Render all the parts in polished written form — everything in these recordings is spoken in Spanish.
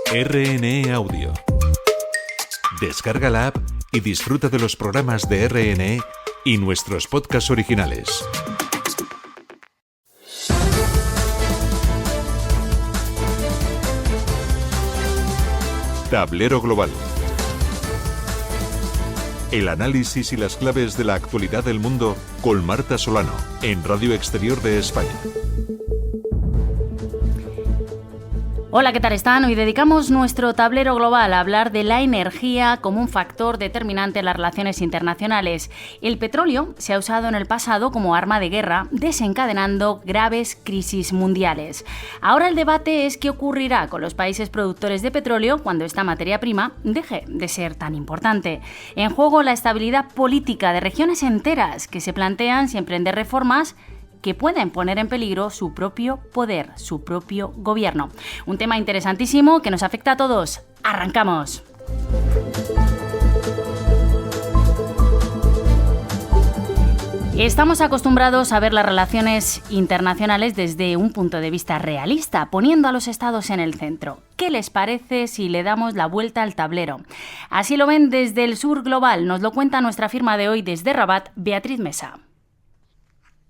RNE Audio. Descarga la app y disfruta de los programas de RNE y nuestros podcasts originales. Tablero Global. El análisis y las claves de la actualidad del mundo con Marta Solano, en Radio Exterior de España. Hola, ¿qué tal están? Hoy dedicamos nuestro tablero global a hablar de la energía como un factor determinante en las relaciones internacionales. El petróleo se ha usado en el pasado como arma de guerra, desencadenando graves crisis mundiales. Ahora el debate es qué ocurrirá con los países productores de petróleo cuando esta materia prima deje de ser tan importante. En juego la estabilidad política de regiones enteras que se plantean si emprender reformas que pueden poner en peligro su propio poder, su propio gobierno. Un tema interesantísimo que nos afecta a todos. ¡Arrancamos! Estamos acostumbrados a ver las relaciones internacionales desde un punto de vista realista, poniendo a los estados en el centro. ¿Qué les parece si le damos la vuelta al tablero? Así lo ven desde el sur global. Nos lo cuenta nuestra firma de hoy desde Rabat, Beatriz Mesa.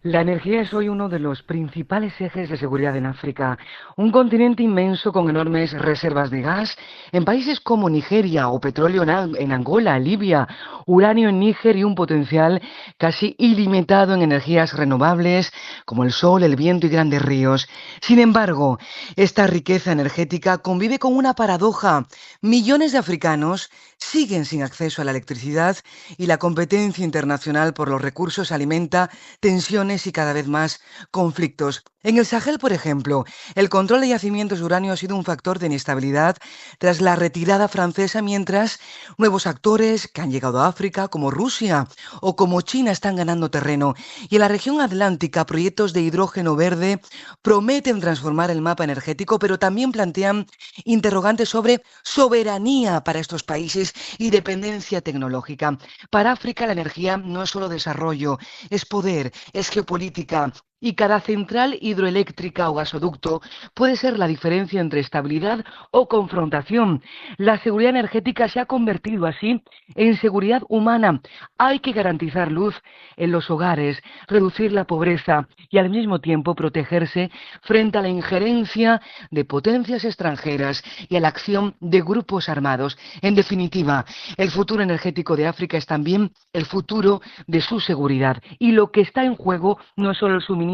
La energía es hoy uno de los principales ejes de seguridad en África, un continente inmenso con enormes reservas de gas en países como Nigeria o petróleo en Angola, Libia, uranio en Níger y un potencial casi ilimitado en energías renovables como el sol, el viento y grandes ríos. Sin embargo, esta riqueza energética convive con una paradoja. Millones de africanos siguen sin acceso a la electricidad y la competencia internacional por los recursos alimenta tensiones y cada vez más conflictos. En el Sahel, por ejemplo, el control de yacimientos de uranio ha sido un factor de inestabilidad tras la retirada francesa, mientras nuevos actores que han llegado a África, como Rusia o como China, están ganando terreno. Y en la región atlántica, proyectos de hidrógeno verde prometen transformar el mapa energético, pero también plantean interrogantes sobre soberanía para estos países y dependencia tecnológica. Para África, la energía no es solo desarrollo, es poder, es geopolítica. Y cada central hidroeléctrica o gasoducto puede ser la diferencia entre estabilidad o confrontación. La seguridad energética se ha convertido así en seguridad humana. Hay que garantizar luz en los hogares, reducir la pobreza y al mismo tiempo protegerse frente a la injerencia de potencias extranjeras y a la acción de grupos armados. En definitiva, el futuro energético de África es también el futuro de su seguridad. Y lo que está en juego no es solo el suministro,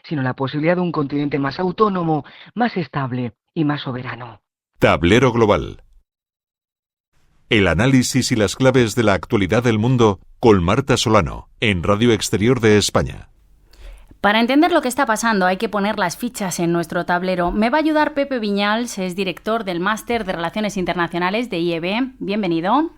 sino la posibilidad de un continente más autónomo, más estable y más soberano. Tablero Global. El análisis y las claves de la actualidad del mundo con Marta Solano, en Radio Exterior de España. Para entender lo que está pasando hay que poner las fichas en nuestro tablero. Me va a ayudar Pepe Viñals, es director del Máster de Relaciones Internacionales de IEB. Bienvenido.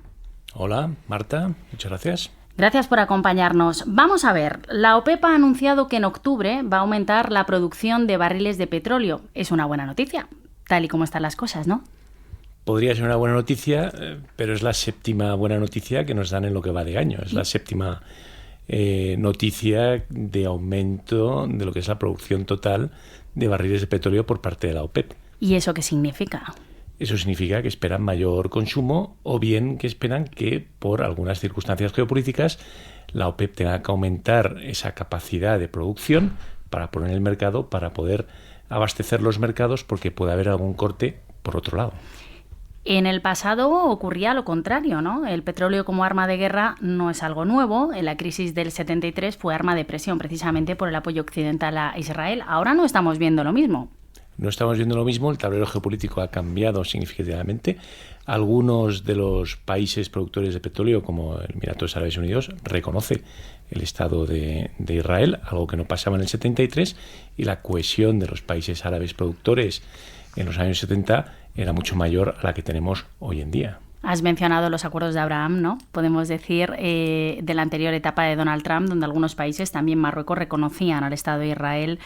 Hola, Marta. Muchas gracias. Gracias por acompañarnos. Vamos a ver, la OPEP ha anunciado que en octubre va a aumentar la producción de barriles de petróleo. Es una buena noticia, tal y como están las cosas, ¿no? Podría ser una buena noticia, pero es la séptima buena noticia que nos dan en lo que va de año. Es la séptima noticia de aumento de lo que es la producción total de barriles de petróleo por parte de la OPEP. ¿Y eso qué significa? Eso significa que esperan mayor consumo o bien que esperan que por algunas circunstancias geopolíticas la OPEP tenga que aumentar esa capacidad de producción para poner en el mercado, para poder abastecer los mercados, porque puede haber algún corte por otro lado. En el pasado ocurría lo contrario, ¿no? El petróleo como arma de guerra no es algo nuevo. En la crisis del 73 fue arma de presión precisamente por el apoyo occidental a Israel. Ahora no estamos viendo lo mismo. No estamos viendo lo mismo, el tablero geopolítico ha cambiado significativamente. Algunos de los países productores de petróleo, como el Emiratos Árabes Unidos, reconoce el Estado de Israel, algo que no pasaba en el 73, y la cohesión de los países árabes productores en los años 70 era mucho mayor a la que tenemos hoy en día. Has mencionado los acuerdos de Abraham, ¿no? Podemos decir de la anterior etapa de Donald Trump, donde algunos países, también Marruecos, reconocían al Estado de Israel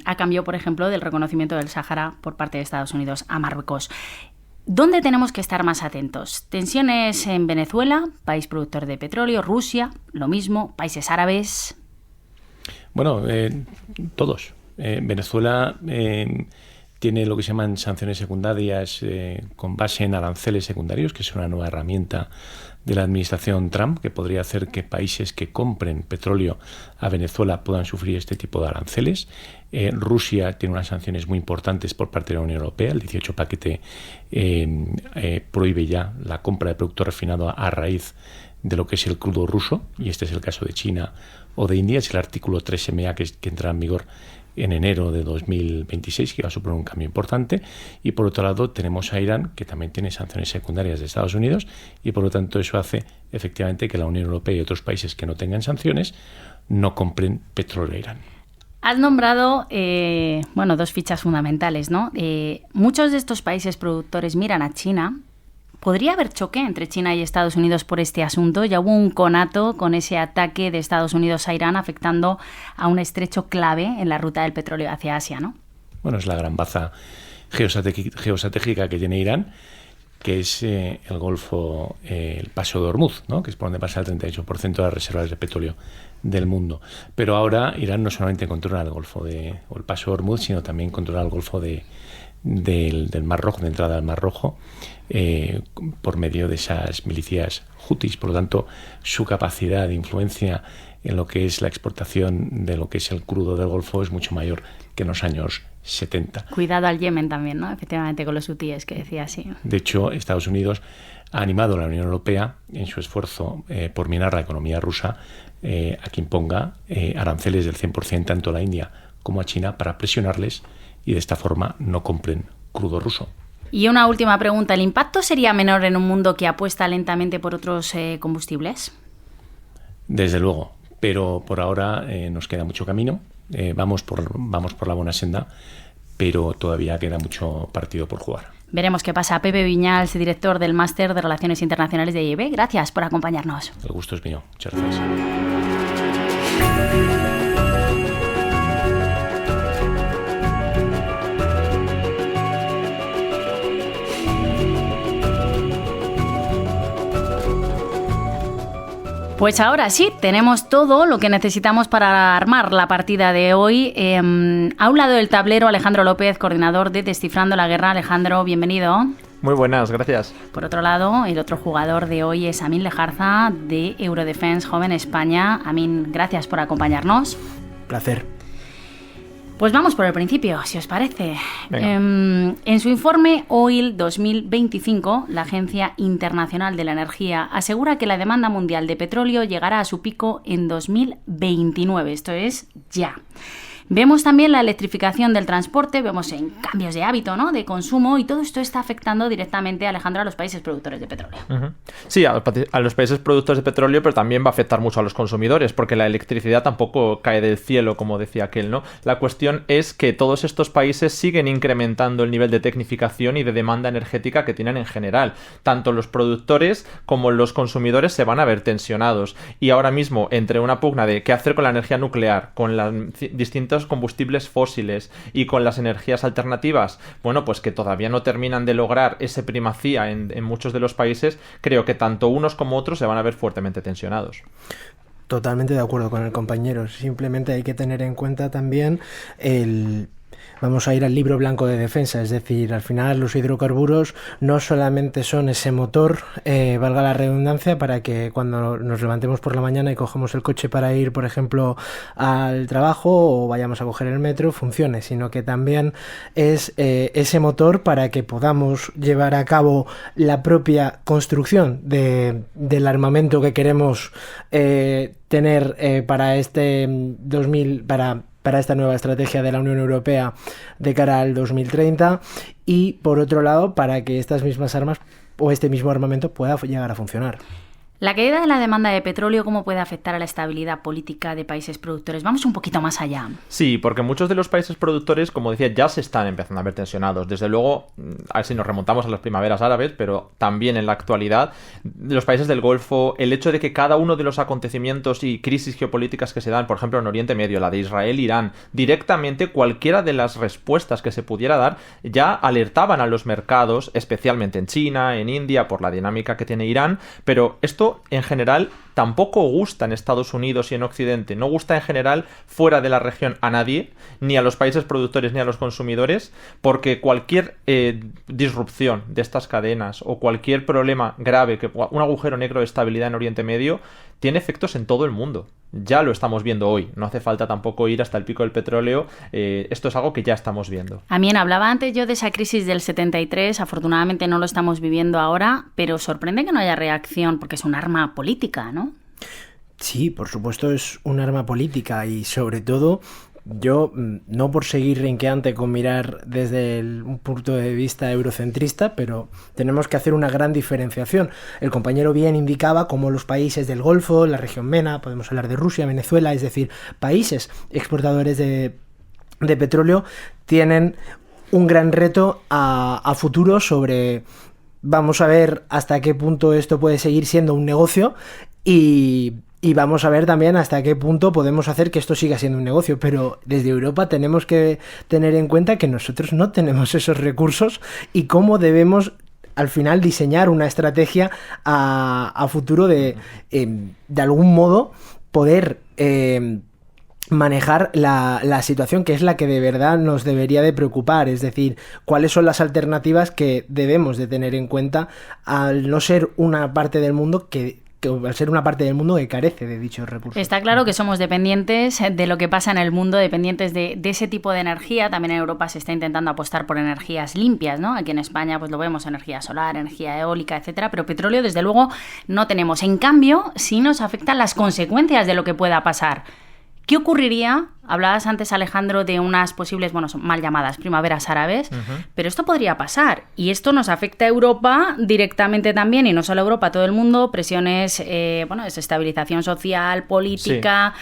a cambio, por ejemplo, del reconocimiento del Sáhara por parte de Estados Unidos a Marruecos. ¿Dónde tenemos que estar más atentos? Tensiones en Venezuela, país productor de petróleo, Rusia, lo mismo, países árabes. Bueno, todos. Venezuela tiene lo que se llaman sanciones secundarias con base en aranceles secundarios, que es una nueva herramienta de la administración Trump, que podría hacer que países que compren petróleo a Venezuela puedan sufrir este tipo de aranceles. Rusia tiene unas sanciones muy importantes por parte de la Unión Europea. El 18 paquete prohíbe ya la compra de producto refinado a raíz de lo que es el crudo ruso, y este es el caso de China o de India. Es el artículo 3MA que entrará en vigor en enero de 2026, que va a suponer un cambio importante. Y por otro lado tenemos a Irán, que también tiene sanciones secundarias de Estados Unidos, y por lo tanto eso hace efectivamente que la Unión Europea y otros países que no tengan sanciones no compren petróleo a Irán. Has nombrado dos fichas fundamentales, ¿no? Muchos de estos países productores miran a China. ¿Podría haber choque entre China y Estados Unidos por este asunto? Ya hubo un conato con ese ataque de Estados Unidos a Irán afectando a un estrecho clave en la ruta del petróleo hacia Asia, ¿no? Bueno, es la gran baza geoestratégica que tiene Irán, que es el Golfo, el Paso de Hormuz, ¿no? Que es por donde pasa el 38% de las reservas de petróleo del mundo. Pero ahora Irán no solamente controla el Golfo o el Paso de Hormuz, sino también controla el Golfo del Mar Rojo, de entrada al Mar Rojo, por medio de esas milicias hutis. Por lo tanto, su capacidad de influencia en lo que es la exportación de lo que es el crudo del Golfo es mucho mayor que en los años 70. Cuidado al Yemen también, ¿no? Efectivamente, con los hutíes que decía así. De hecho, Estados Unidos ha animado a la Unión Europea en su esfuerzo por minar la economía rusa a que imponga aranceles del 100% tanto a la India como a China para presionarles y de esta forma no compren crudo ruso. Y una última pregunta, ¿el impacto sería menor en un mundo que apuesta lentamente por otros combustibles? Desde luego, pero por ahora nos queda mucho camino, vamos por la buena senda, pero todavía queda mucho partido por jugar. Veremos qué pasa. Pepe Viñals, director del Máster de Relaciones Internacionales de IEB, gracias por acompañarnos. El gusto es mío, muchas gracias. Pues ahora sí, tenemos todo lo que necesitamos para armar la partida de hoy. A un lado del tablero, Alejandro López, coordinador de Descifrando la Guerra. Alejandro, bienvenido. Muy buenas, gracias. Por otro lado, el otro jugador de hoy es Amin Lejarza, de Eurodefense Joven España. Amin, gracias por acompañarnos. Placer. Pues vamos por el principio, si os parece. En su informe Oil 2025, la Agencia Internacional de la Energía asegura que la demanda mundial de petróleo llegará a su pico en 2029, esto es ya. Vemos también la electrificación del transporte, vemos en cambios de hábito, ¿no?, de consumo, y todo esto está afectando directamente, Alejandro, a los países productores de petróleo. Uh-huh. Sí, a los países productores de petróleo, pero también va a afectar mucho a los consumidores, porque la electricidad tampoco cae del cielo, como decía aquel, ¿no? La cuestión es que todos estos países siguen incrementando el nivel de tecnificación y de demanda energética que tienen en general. Tanto los productores como los consumidores se van a ver tensionados. Y ahora mismo, entre una pugna de qué hacer con la energía nuclear, con las distintas combustibles fósiles y con las energías alternativas, bueno, pues que todavía no terminan de lograr esa primacía en muchos de los países, creo que tanto unos como otros se van a ver fuertemente tensionados. Totalmente de acuerdo con el compañero. Simplemente hay que tener en cuenta también vamos a ir al libro blanco de defensa, es decir, al final los hidrocarburos no solamente son ese motor, valga la redundancia, para que cuando nos levantemos por la mañana y cogemos el coche para ir, por ejemplo, al trabajo o vayamos a coger el metro, funcione, sino que también es ese motor para que podamos llevar a cabo la propia construcción del armamento que queremos tener para este 2000, para esta nueva estrategia de la Unión Europea de cara al 2030, y por otro lado para que estas mismas armas o este mismo armamento pueda llegar a funcionar. La caída de la demanda de petróleo, ¿cómo puede afectar a la estabilidad política de países productores? Vamos un poquito más allá. Sí, porque muchos de los países productores, como decía, ya se están empezando a ver tensionados. Desde luego, a ver si nos remontamos a las primaveras árabes, pero también en la actualidad, los países del Golfo, el hecho de que cada uno de los acontecimientos y crisis geopolíticas que se dan, por ejemplo, en Oriente Medio, la de Israel, Irán, directamente cualquiera de las respuestas que se pudiera dar, ya alertaban a los mercados, especialmente en China, en India, por la dinámica que tiene Irán, pero esto en general tampoco gusta en Estados Unidos y en Occidente, no gusta en general fuera de la región a nadie, ni a los países productores ni a los consumidores, porque cualquier disrupción de estas cadenas o cualquier problema grave, un agujero negro de estabilidad en Oriente Medio, tiene efectos en todo el mundo. Ya lo estamos viendo hoy, no hace falta tampoco ir hasta el pico del petróleo, esto es algo que ya estamos viendo. También hablaba antes yo de esa crisis del 73, afortunadamente no lo estamos viviendo ahora, pero sorprende que no haya reacción porque es un arma política, ¿no? Sí, por supuesto es un arma política y sobre todo yo, no por seguir renqueante con mirar desde un punto de vista eurocentrista, pero tenemos que hacer una gran diferenciación. El compañero bien indicaba cómo los países del Golfo, la región MENA, podemos hablar de Rusia, Venezuela, es decir, países exportadores de petróleo, tienen un gran reto a futuro sobre... Vamos a ver hasta qué punto esto puede seguir siendo un negocio y vamos a ver también hasta qué punto podemos hacer que esto siga siendo un negocio. Pero desde Europa tenemos que tener en cuenta que nosotros no tenemos esos recursos y cómo debemos al final diseñar una estrategia a futuro de algún modo poder manejar la situación que es la que de verdad nos debería de preocupar, es decir, cuáles son las alternativas que debemos de tener en cuenta al no ser una parte del mundo que al ser una parte del mundo que carece de dichos recursos. Está claro que somos dependientes de lo que pasa en el mundo, dependientes de ese tipo de energía. También en Europa se está intentando apostar por energías limpias, ¿no? Aquí en España pues lo vemos, energía solar, energía eólica, etcétera, pero petróleo desde luego no tenemos. En cambio, sí nos afectan las consecuencias de lo que pueda pasar. ¿Qué ocurriría? Hablabas antes, Alejandro, de unas posibles, bueno, son mal llamadas primaveras árabes, pero esto podría pasar y esto nos afecta a Europa directamente también, y no solo a Europa, a todo el mundo, presiones, desestabilización social, política,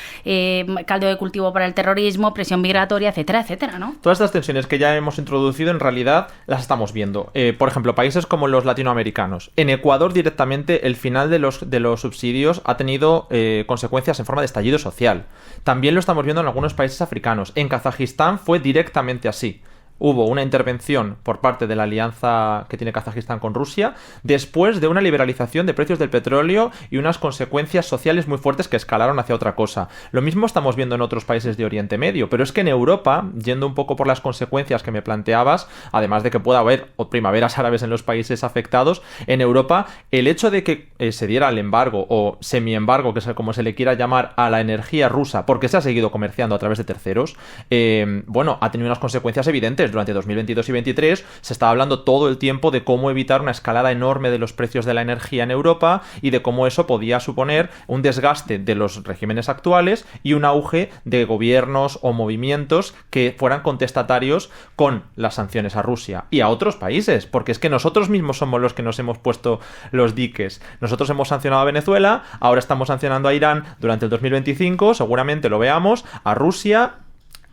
caldo de cultivo para el terrorismo, presión migratoria, etcétera, etcétera, ¿no? Todas estas tensiones que ya hemos introducido en realidad las estamos viendo. Por ejemplo, países como los latinoamericanos. En Ecuador directamente el final de los subsidios ha tenido consecuencias en forma de estallido social. También lo estamos viendo en algunos países africanos. En Kazajistán fue directamente así. Hubo una intervención por parte de la alianza que tiene Kazajistán con Rusia después de una liberalización de precios del petróleo y unas consecuencias sociales muy fuertes que escalaron hacia otra cosa. Lo mismo estamos viendo en otros países de Oriente Medio, pero es que en Europa, yendo un poco por las consecuencias que me planteabas, además de que pueda haber primaveras árabes en los países afectados, en Europa el hecho de que se diera el embargo o semi-embargo, que es como se le quiera llamar, a la energía rusa, porque se ha seguido comerciando a través de terceros, ha tenido unas consecuencias evidentes. Durante 2022 y 2023 se estaba hablando todo el tiempo de cómo evitar una escalada enorme de los precios de la energía en Europa y de cómo eso podía suponer un desgaste de los regímenes actuales y un auge de gobiernos o movimientos que fueran contestatarios con las sanciones a Rusia y a otros países, porque es que nosotros mismos somos los que nos hemos puesto los diques. Nosotros hemos sancionado a Venezuela, ahora estamos sancionando a Irán durante el 2025, seguramente lo veamos, a Rusia.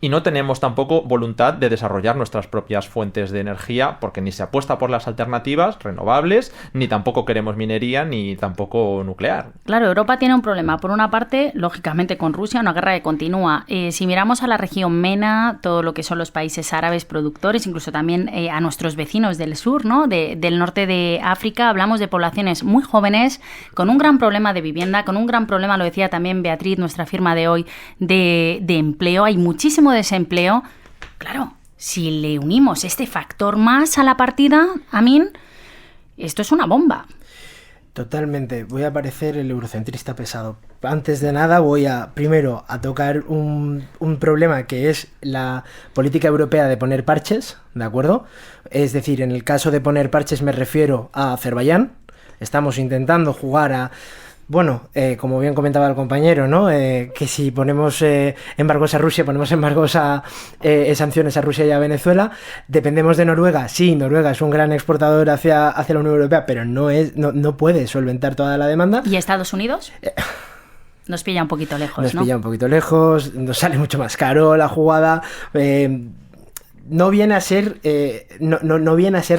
Y no tenemos tampoco voluntad de desarrollar nuestras propias fuentes de energía, porque ni se apuesta por las alternativas renovables, ni tampoco queremos minería, ni tampoco nuclear. Claro, Europa tiene un problema. Por una parte, lógicamente, con Rusia, una guerra que continúa. Si miramos a la región MENA, todo lo que son los países árabes productores, incluso también a nuestros vecinos del sur, ¿no? Del norte de África, hablamos de poblaciones muy jóvenes, con un gran problema de vivienda, con un gran problema, lo decía también Beatriz, nuestra firma de hoy, de empleo. Hay muchísimo desempleo. Claro, si le unimos este factor más a la partida, Amin, esto es una bomba. Totalmente. Voy a parecer el eurocentrista pesado. Antes de nada voy primero a tocar un problema que es la política europea de poner parches, ¿de acuerdo? Es decir, en el caso de poner parches me refiero a Azerbaiyán. Estamos intentando jugar a... Bueno, como bien comentaba el compañero, ¿no? Que si ponemos embargos a Rusia, ponemos embargos sanciones a Rusia y a Venezuela. Dependemos de Noruega. Sí, Noruega es un gran exportador hacia la Unión Europea, pero no puede solventar toda la demanda. ¿Y Estados Unidos? Nos pilla un poquito lejos, nos pilla un poquito lejos, nos sale mucho más caro la jugada. No viene a ser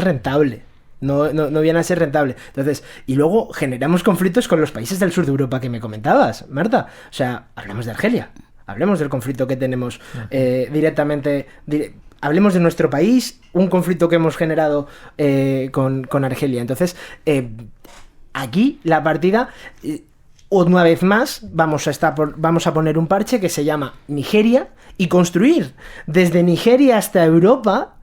rentable. No viene a ser rentable. Entonces, y luego generamos conflictos con los países del sur de Europa que me comentabas, Marta. O sea, hablemos de Argelia. Hablemos del conflicto que tenemos directamente. Hablemos de nuestro país, un conflicto que hemos generado con Argelia. Entonces, aquí la partida... una vez más vamos a poner un parche que se llama Nigeria y construir desde Nigeria hasta Europa,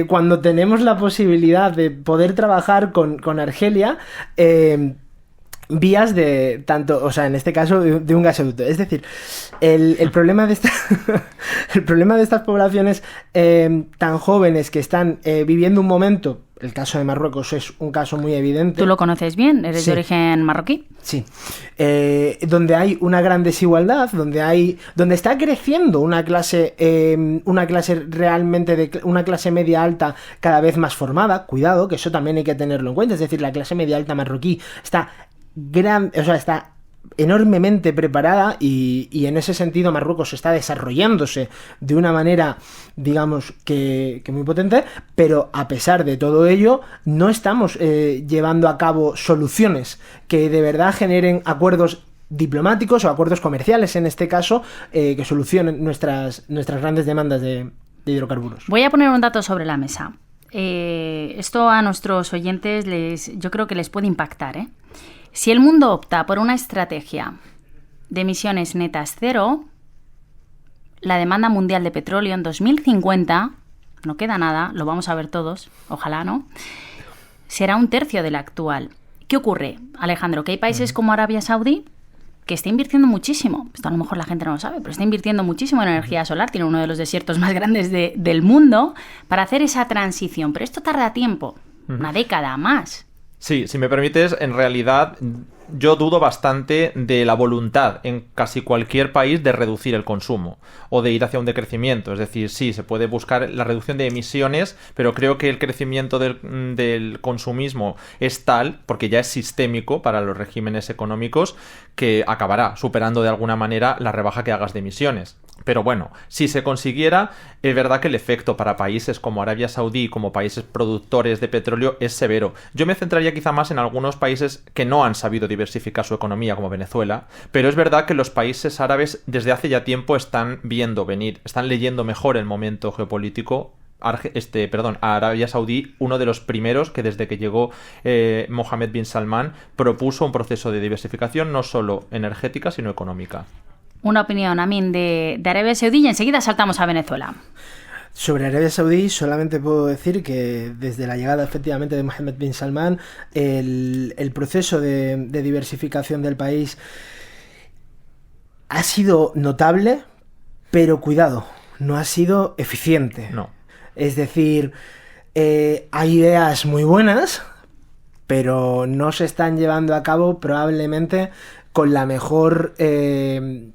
cuando tenemos la posibilidad de poder trabajar con Argelia, vías de tanto, o sea, en este caso de un gasoducto. Es decir, el problema de el problema de estas poblaciones tan jóvenes que están viviendo un momento, el caso de Marruecos es un caso muy evidente. ¿Tú lo conoces bien? ¿Eres de origen marroquí? Sí. Donde hay una gran desigualdad, donde está creciendo una clase realmente una clase media alta cada vez más formada. Cuidado, que eso también hay que tenerlo en cuenta. Es decir, la clase media alta marroquí está enormemente preparada y en ese sentido Marruecos está desarrollándose de una manera, digamos, que muy potente, pero a pesar de todo ello no estamos llevando a cabo soluciones que de verdad generen acuerdos diplomáticos o acuerdos comerciales, en este caso, que solucionen nuestras grandes demandas de hidrocarburos. Voy a poner un dato sobre la mesa. Esto a nuestros oyentes yo creo que les puede impactar, ¿eh? Si el mundo opta por una estrategia de emisiones netas cero, la demanda mundial de petróleo en 2050, no queda nada, lo vamos a ver todos, ojalá, ¿no?, será 1/3 de la actual. ¿Qué ocurre, Alejandro? Que hay países como Arabia Saudí que está invirtiendo muchísimo, esto a lo mejor la gente no lo sabe, pero está invirtiendo muchísimo en energía solar, tiene uno de los desiertos más grandes del mundo, para hacer esa transición, pero esto tarda tiempo, una década más. Sí, si me permites, en realidad yo dudo bastante de la voluntad en casi cualquier país de reducir el consumo o de ir hacia un decrecimiento. Es decir, sí, se puede buscar la reducción de emisiones, pero creo que el crecimiento del consumismo es tal, porque ya es sistémico para los regímenes económicos, que acabará superando de alguna manera la rebaja que hagas de emisiones. Pero bueno, si se consiguiera, es verdad que el efecto para países como Arabia Saudí, como países productores de petróleo, es severo. Yo me centraría quizá más en algunos países que no han sabido diversificar su economía, como Venezuela, pero es verdad que los países árabes desde hace ya tiempo están viendo venir, están leyendo mejor el momento geopolítico. A Arabia Saudí, uno de los primeros que desde que llegó Mohammed bin Salman propuso un proceso de diversificación no solo energética, sino económica. Una opinión, Amin, de Arabia Saudí y enseguida saltamos a Venezuela. Sobre Arabia Saudí solamente puedo decir que desde la llegada efectivamente de Mohammed bin Salman el proceso de diversificación del país ha sido notable, pero cuidado, no ha sido eficiente. No. Es decir, hay ideas muy buenas, pero no se están llevando a cabo probablemente con la mejor... no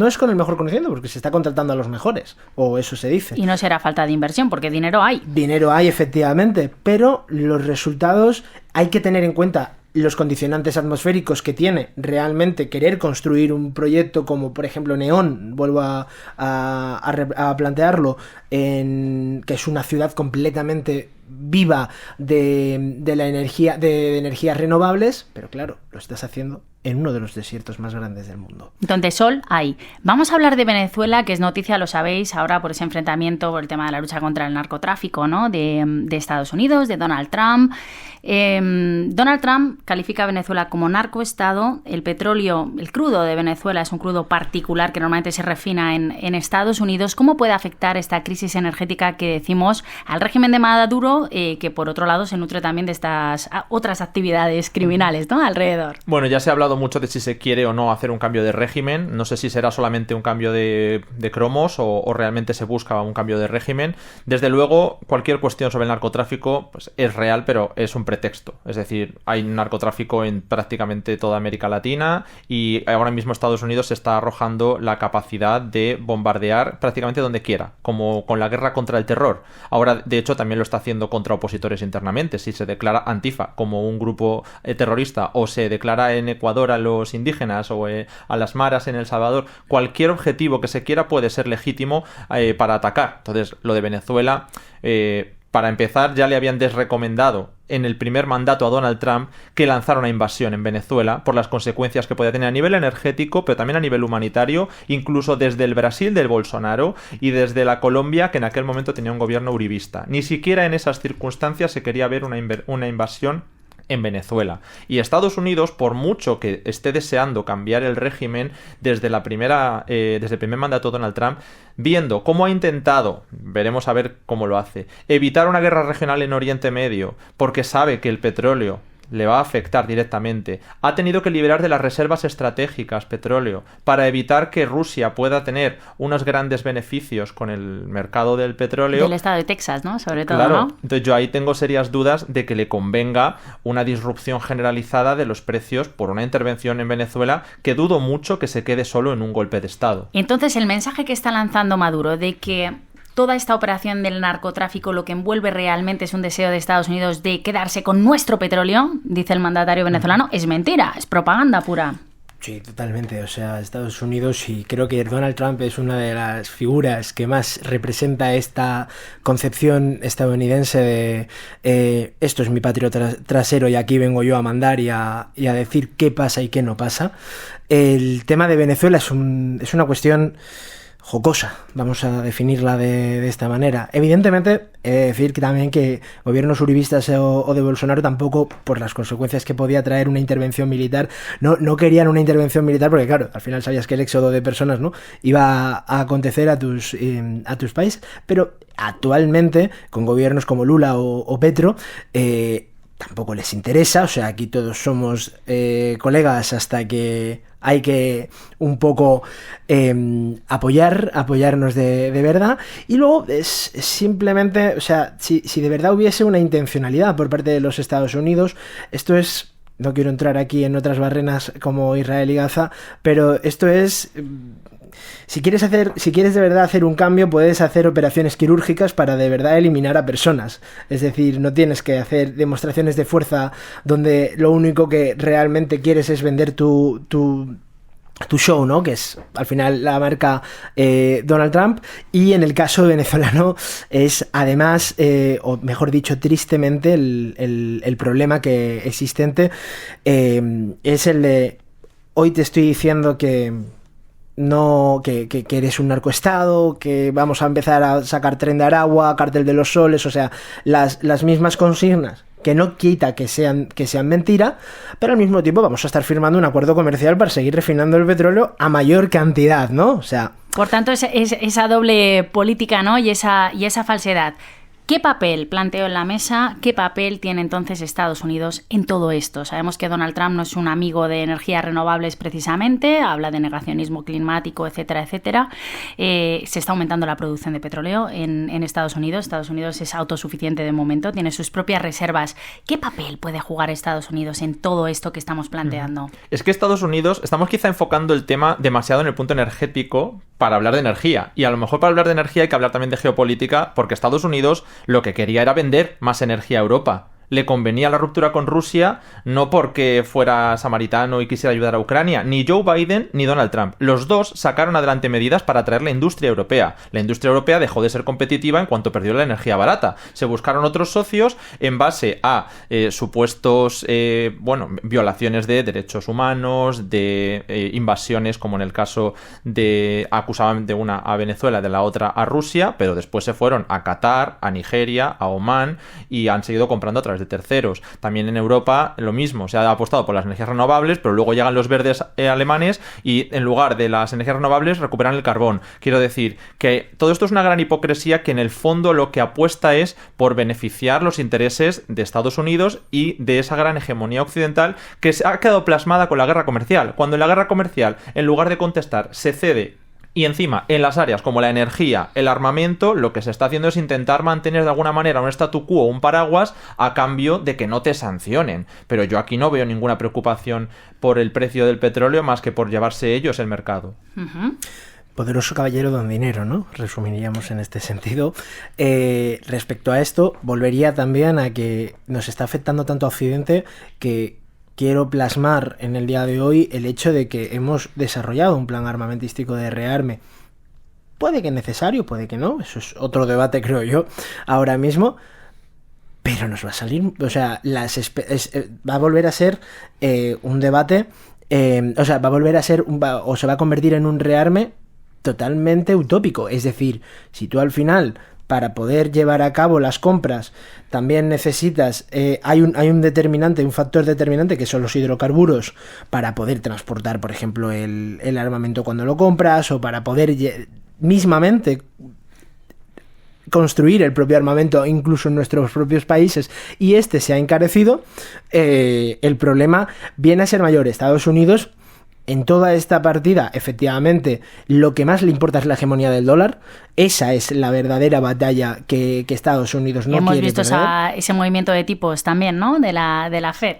es con el mejor conocimiento, porque se está contratando a los mejores, o eso se dice. Y no será falta de inversión, porque dinero hay. Dinero hay, efectivamente, pero los resultados hay que tener en cuenta los condicionantes atmosféricos que tiene realmente querer construir un proyecto como, por ejemplo, Neón, vuelvo a plantearlo, que es una ciudad completamente viva de la energía, de energías renovables, pero claro, lo estás haciendo en uno de los desiertos más grandes del mundo. Donde sol hay. Vamos a hablar de Venezuela, que es noticia, lo sabéis, ahora por ese enfrentamiento, por el tema de la lucha contra el narcotráfico, ¿no?, de Estados Unidos, de Donald Trump. Donald Trump califica a Venezuela como narcoestado. El petróleo, el crudo de Venezuela es un crudo particular que normalmente se refina en Estados Unidos. ¿Cómo puede afectar esta crisis energética que decimos al régimen de Maduro, que por otro lado se nutre también de estas otras actividades criminales, ¿no?, alrededor? Bueno, ya se ha hablado mucho de si se quiere o no hacer un cambio de régimen. No sé si será solamente un cambio de cromos o realmente se busca un cambio de régimen. Desde luego, cualquier cuestión sobre el narcotráfico pues, es real, pero es un pretexto. Es decir, hay narcotráfico en prácticamente toda América Latina y ahora mismo Estados Unidos se está arrojando la capacidad de bombardear prácticamente donde quiera, como con la guerra contra el terror. Ahora, de hecho, también lo está haciendo contra opositores internamente. Si se declara Antifa como un grupo terrorista o se declara en Ecuador a los indígenas o a las maras en El Salvador, cualquier objetivo que se quiera puede ser legítimo para atacar. Entonces, lo de Venezuela, para empezar, ya le habían desrecomendado en el primer mandato a Donald Trump que lanzara una invasión en Venezuela por las consecuencias que podía tener a nivel energético, pero también a nivel humanitario, incluso desde el Brasil del Bolsonaro y desde la Colombia, que en aquel momento tenía un gobierno uribista. Ni siquiera en esas circunstancias se quería ver una invasión en Venezuela. Y Estados Unidos, por mucho que esté deseando cambiar el régimen desde el primer mandato de Donald Trump, viendo cómo ha intentado, veremos a ver cómo lo hace, evitar una guerra regional en Oriente Medio, porque sabe que el petróleo le va a afectar directamente, ha tenido que liberar de las reservas estratégicas petróleo para evitar que Rusia pueda tener unos grandes beneficios con el mercado del petróleo. Del estado de Texas, ¿no? Sobre todo, claro, ¿no? Entonces yo ahí tengo serias dudas de que le convenga una disrupción generalizada de los precios por una intervención en Venezuela, que dudo mucho que se quede solo en un golpe de Estado. Entonces, el mensaje que está lanzando Maduro de que toda esta operación del narcotráfico lo que envuelve realmente es un deseo de Estados Unidos de quedarse con nuestro petróleo, dice el mandatario venezolano, es mentira, es propaganda pura. Sí, totalmente. O sea, Estados Unidos, y creo que Donald Trump es una de las figuras que más representa esta concepción estadounidense de esto es mi patio trasero y aquí vengo yo a mandar y a decir qué pasa y qué no pasa. El tema de Venezuela es una cuestión jocosa, vamos a definirla de esta manera. Evidentemente, he de decir que también que gobiernos uribistas o de Bolsonaro tampoco, por las consecuencias que podía traer una intervención militar, no querían una intervención militar porque, claro, al final sabías que el éxodo de personas, ¿no?, iba a acontecer a tus países, pero actualmente, con gobiernos como Lula o Petro, tampoco les interesa. O sea, aquí todos somos colegas hasta que hay que un poco apoyarnos de verdad. Y luego es simplemente, o sea, si de verdad hubiese una intencionalidad por parte de los Estados Unidos, esto es, no quiero entrar aquí en otras barrenas como Israel y Gaza, pero esto es... Si quieres de verdad hacer un cambio, puedes hacer operaciones quirúrgicas para de verdad eliminar a personas. Es decir, no tienes que hacer demostraciones de fuerza donde lo único que realmente quieres es vender tu show, ¿no?, que es al final la marca Donald Trump. Y en el caso venezolano es además, o mejor dicho, tristemente, el problema que existente es el de hoy te estoy diciendo que eres un narcoestado, que vamos a empezar a sacar Tren de Aragua, Cártel de los Soles, o sea, las mismas consignas, que no quita que sean mentira, pero al mismo tiempo vamos a estar firmando un acuerdo comercial para seguir refinando el petróleo a mayor cantidad, ¿no? O sea... Por tanto, esa doble política, ¿no?, y esa falsedad. ¿Qué papel planteo en la mesa? ¿Qué papel tiene entonces Estados Unidos en todo esto? Sabemos que Donald Trump no es un amigo de energías renovables precisamente, habla de negacionismo climático, etcétera, etcétera. Se está aumentando la producción de petróleo en Estados Unidos. Estados Unidos es autosuficiente de momento, tiene sus propias reservas. ¿Qué papel puede jugar Estados Unidos en todo esto que estamos planteando? Es que Estados Unidos, estamos quizá enfocando el tema demasiado en el punto energético para hablar de energía. Y a lo mejor para hablar de energía hay que hablar también de geopolítica, porque Estados Unidos lo que quería era vender más energía a Europa. Le convenía la ruptura con Rusia, no porque fuera samaritano y quisiera ayudar a Ucrania. Ni Joe Biden ni Donald Trump. Los dos sacaron adelante medidas para atraer la industria europea. La industria europea dejó de ser competitiva en cuanto perdió la energía barata. Se buscaron otros socios en base a supuestos violaciones de derechos humanos, de invasiones, como en el caso de... acusaban de una a Venezuela, de la otra a Rusia, pero después se fueron a Qatar, a Nigeria, a Omán y han seguido comprando a través de terceros. También en Europa lo mismo, se ha apostado por las energías renovables, pero luego llegan los verdes alemanes y en lugar de las energías renovables recuperan el carbón. Quiero decir que todo esto es una gran hipocresía que en el fondo lo que apuesta es por beneficiar los intereses de Estados Unidos y de esa gran hegemonía occidental que se ha quedado plasmada con la guerra comercial. Cuando en la guerra comercial, en lugar de contestar, se cede. Y encima, en las áreas como la energía, el armamento, lo que se está haciendo es intentar mantener de alguna manera un statu quo, un paraguas, a cambio de que no te sancionen. Pero yo aquí no veo ninguna preocupación por el precio del petróleo más que por llevarse ellos el mercado. Uh-huh. Poderoso caballero don dinero, ¿no? Resumiríamos en este sentido. Respecto a esto, volvería también a que nos está afectando tanto a Occidente que quiero plasmar en el día de hoy el hecho de que hemos desarrollado un plan armamentístico de rearme. Puede que necesario, puede que no, eso es otro debate, creo yo, ahora mismo, pero nos va a salir, o sea, va a volver a ser un debate, va a volver a ser, se va a convertir en un rearme totalmente utópico. Es decir, si tú al final para poder llevar a cabo las compras también necesitas, hay un factor determinante que son los hidrocarburos para poder transportar, por ejemplo, el armamento cuando lo compras, o para poder mismamente construir el propio armamento incluso en nuestros propios países, y este se ha encarecido. El problema viene a ser mayor. Estados Unidos, en toda esta partida, efectivamente, lo que más le importa es la hegemonía del dólar. Esa es la verdadera batalla que Estados Unidos no quiere perder. Hemos visto ese movimiento de tipos también, ¿no? De la Fed.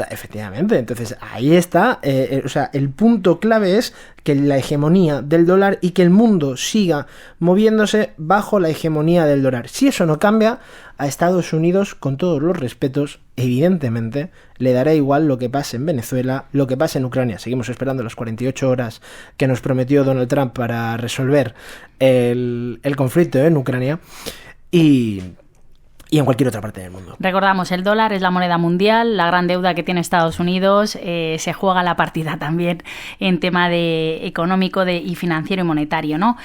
Efectivamente, entonces ahí está, el punto clave es que la hegemonía del dólar y que el mundo siga moviéndose bajo la hegemonía del dólar. Si eso no cambia, a Estados Unidos, con todos los respetos, evidentemente, le dará igual lo que pase en Venezuela, lo que pase en Ucrania. Seguimos esperando las 48 horas que nos prometió Donald Trump para resolver el conflicto en Ucrania y en cualquier otra parte del mundo. Recordamos, el dólar es la moneda mundial, la gran deuda que tiene Estados Unidos, se juega la partida también en tema de económico y financiero y monetario, ¿no?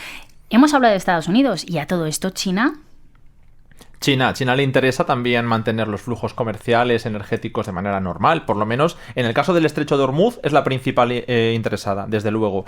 Hemos hablado de Estados Unidos, y a todo esto China. China le interesa también mantener los flujos comerciales energéticos de manera normal, por lo menos en el caso del estrecho de Hormuz es la principal interesada, desde luego.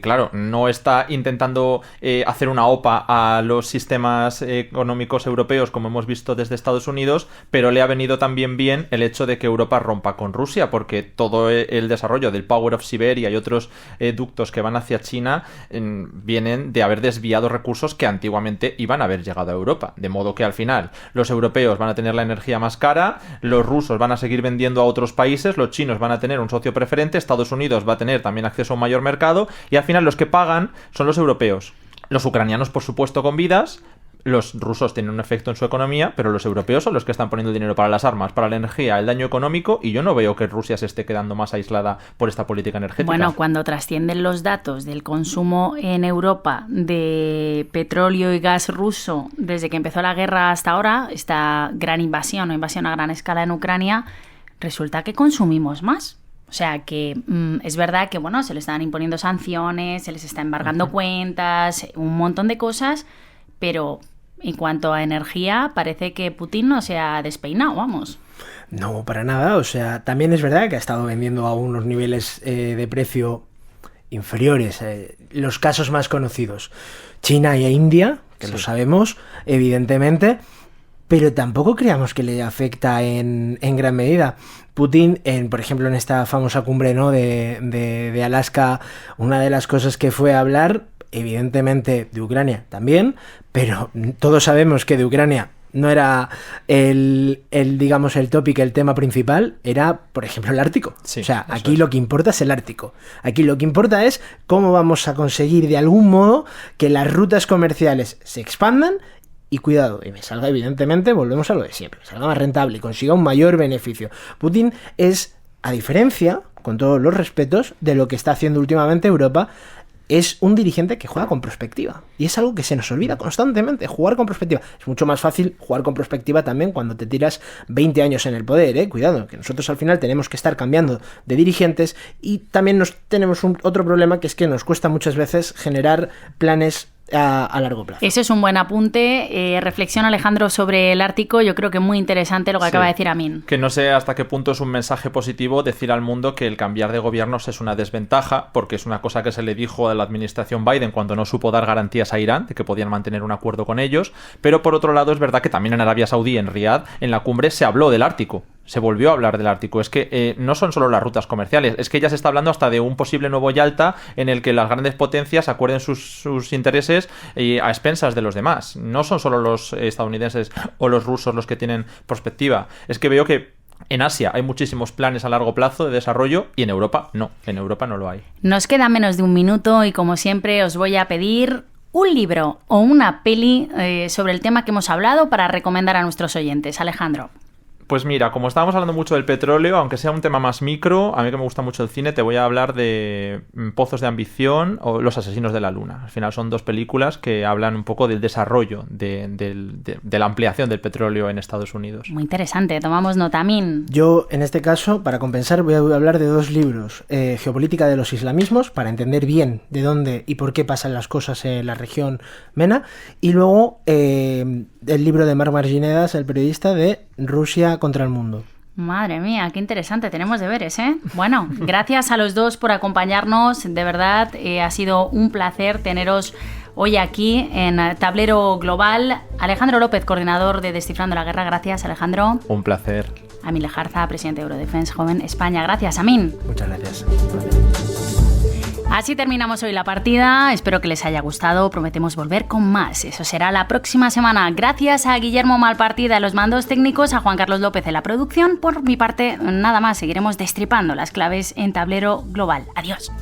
Claro, no está intentando hacer una OPA a los sistemas económicos europeos como hemos visto desde Estados Unidos, pero le ha venido también bien el hecho de que Europa rompa con Rusia, porque todo el desarrollo del Power of Siberia y otros ductos que van hacia China vienen de haber desviado recursos que antiguamente iban a haber llegado a Europa, de modo que al final los europeos van a tener la energía más cara, los rusos van a seguir vendiendo a otros países, los chinos van a tener un socio preferente, Estados Unidos va a tener también acceso a un mayor mercado, y al final los que pagan son los europeos. Los ucranianos, por supuesto, con vidas. Los rusos tienen un efecto en su economía, pero los europeos son los que están poniendo el dinero para las armas, para la energía, el daño económico, y yo no veo que Rusia se esté quedando más aislada por esta política energética. Bueno, cuando trascienden los datos del consumo en Europa de petróleo y gas ruso desde que empezó la guerra hasta ahora, esta gran invasión a gran escala en Ucrania, resulta que consumimos más. O sea que es verdad que se le están imponiendo sanciones, se les está embargando cuentas, un montón de cosas, pero en cuanto a energía, parece que Putin no se ha despeinado, vamos. No, para nada. O sea, también es verdad que ha estado vendiendo a unos niveles de precio inferiores. Los casos más conocidos, China y India, que sí, lo sabemos, evidentemente, pero tampoco creamos que le afecta en gran medida. Putin, por ejemplo, en esta famosa cumbre, ¿no?, de Alaska, una de las cosas que fue a hablar, evidentemente de Ucrania también, pero todos sabemos que de Ucrania no era el tópico, el tema principal, era, por ejemplo, el Ártico. Sí, o sea, aquí lo que importa es el Ártico. Aquí lo que importa es cómo vamos a conseguir de algún modo que las rutas comerciales se expandan y, cuidado, y me salga, evidentemente, volvemos a lo de siempre, salga más rentable y consiga un mayor beneficio. Putin es, a diferencia, con todos los respetos, de lo que está haciendo últimamente Europa, es un dirigente que juega con perspectiva. Y es algo que se nos olvida constantemente, jugar con perspectiva. Es mucho más fácil jugar con perspectiva también cuando te tiras 20 años en el poder, Cuidado, que nosotros al final tenemos que estar cambiando de dirigentes, y también tenemos otro problema, que es que nos cuesta muchas veces generar planes a largo plazo. Ese es un buen apunte. Reflexión, Alejandro, sobre el Ártico. Yo creo que muy interesante lo que acaba de decir Amin. Que no sé hasta qué punto es un mensaje positivo decir al mundo que el cambiar de gobiernos es una desventaja, porque es una cosa que se le dijo a la administración Biden cuando no supo dar garantías a Irán de que podían mantener un acuerdo con ellos. Pero por otro lado es verdad que también en Arabia Saudí, en Riad, en la cumbre se habló del Ártico. Se volvió a hablar del Ártico. Es que no son solo las rutas comerciales, es que ya se está hablando hasta de un posible nuevo Yalta en el que las grandes potencias acuerden sus intereses a expensas de los demás. No son solo los estadounidenses o los rusos los que tienen perspectiva. Es que veo que en Asia hay muchísimos planes a largo plazo de desarrollo y en Europa no lo hay. Nos queda menos de un minuto y, como siempre, os voy a pedir un libro o una peli sobre el tema que hemos hablado para recomendar a nuestros oyentes. Alejandro. Pues mira, como estábamos hablando mucho del petróleo, aunque sea un tema más micro, a mí que me gusta mucho el cine, te voy a hablar de Pozos de ambición o Los asesinos de la luna. Al final son dos películas que hablan un poco del desarrollo de la ampliación del petróleo en Estados Unidos. Muy interesante, tomamos nota. Min. Yo, en este caso, para compensar, voy a hablar de dos libros. Geopolítica de los islamismos, para entender bien de dónde y por qué pasan las cosas en la región MENA. Y luego el libro de Marc Marginedas, el periodista, de Rusia contra el mundo. Madre mía, qué interesante, tenemos deberes, ¿eh? Bueno, gracias a los dos por acompañarnos, de verdad, ha sido un placer teneros hoy aquí en Tablero Global. Alejandro López, coordinador de Descifrando la Guerra, gracias, Alejandro. Un placer. Amin Lejarza, presidente de Eurodefense Joven España, gracias, Amin. Muchas gracias. Así terminamos hoy la partida, espero que les haya gustado, prometemos volver con más, eso será la próxima semana. Gracias a Guillermo Malpartida en los mandos técnicos, a Juan Carlos López en la producción. Por mi parte, nada más, seguiremos destripando las claves en Tablero Global. Adiós.